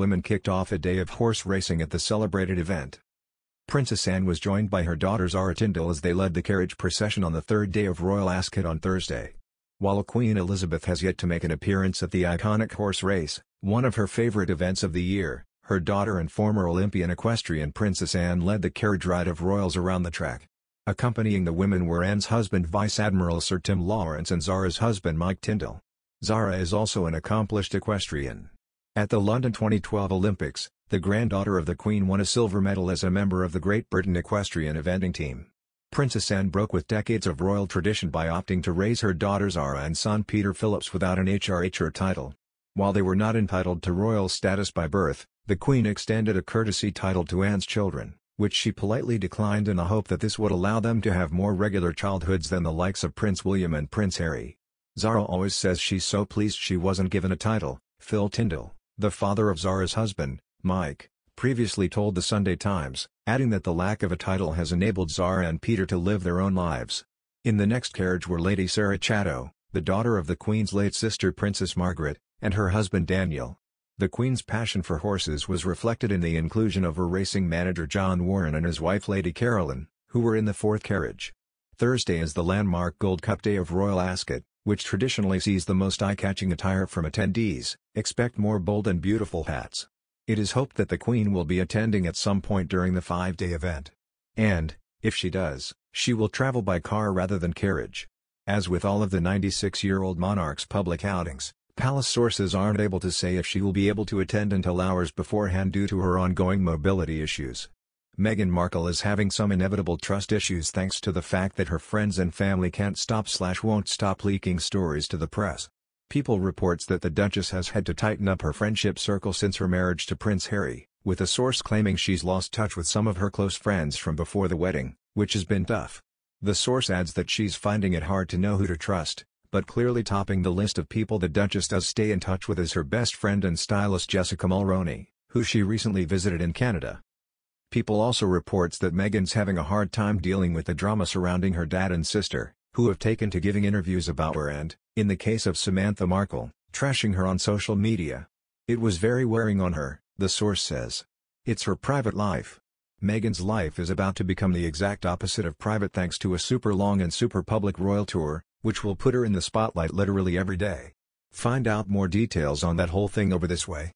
women kicked off a day of horse racing at the celebrated event. Princess Anne was joined by her daughter Zara Tindall as they led the carriage procession on the third day of Royal Ascot on Thursday. While Queen Elizabeth has yet to make an appearance at the iconic horse race, one of her favorite events of the year, her daughter and former Olympian equestrian Princess Anne led the carriage ride of royals around the track. Accompanying the women were Anne's husband Vice-Admiral Sir Tim Laurence and Zara's husband Mike Tindall. Zara is also an accomplished equestrian. At the London 2012 Olympics, the granddaughter of the Queen won a silver medal as a member of the Great Britain equestrian eventing team. Princess Anne broke with decades of royal tradition by opting to raise her daughter Zara and son Peter Phillips without an HRH title. While they were not entitled to royal status by birth, the Queen extended a courtesy title to Anne's children, which she politely declined in the hope that this would allow them to have more regular childhoods than the likes of Prince William and Prince Harry. Zara always says she's so pleased she wasn't given a title. Phil Tindall, the father of Zara's husband, Mike, previously told the Sunday Times, adding that the lack of a title has enabled Zara and Peter to live their own lives. In the next carriage were Lady Sarah Chatto, the daughter of the Queen's late sister Princess Margaret, and her husband Daniel. The Queen's passion for horses was reflected in the inclusion of her racing manager John Warren and his wife Lady Caroline, who were in the fourth carriage. Thursday is the landmark Gold Cup day of Royal Ascot, which traditionally sees the most eye-catching attire from attendees. Expect more bold and beautiful hats. It is hoped that the Queen will be attending at some point during the 5-day event. And, if she does, she will travel by car rather than carriage. As with all of the 96-year-old monarch's public outings, palace sources aren't able to say if she will be able to attend until hours beforehand due to her ongoing mobility issues. Meghan Markle is having some inevitable trust issues thanks to the fact that her friends and family can't stop/won't stop leaking stories to the press. People reports that the Duchess has had to tighten up her friendship circle since her marriage to Prince Harry, with a source claiming she's lost touch with some of her close friends from before the wedding, which has been tough. The source adds that she's finding it hard to know who to trust, but clearly topping the list of people the Duchess does stay in touch with is her best friend and stylist Jessica Mulroney, who she recently visited in Canada. People also reports that Meghan's having a hard time dealing with the drama surrounding her dad and sister, who have taken to giving interviews about her and, in the case of Samantha Markle, trashing her on social media. It was very wearing on her, the source says. It's her private life. Meghan's life is about to become the exact opposite of private thanks to a super long and super public royal tour, which will put her in the spotlight literally every day. Find out more details on that whole thing over this way.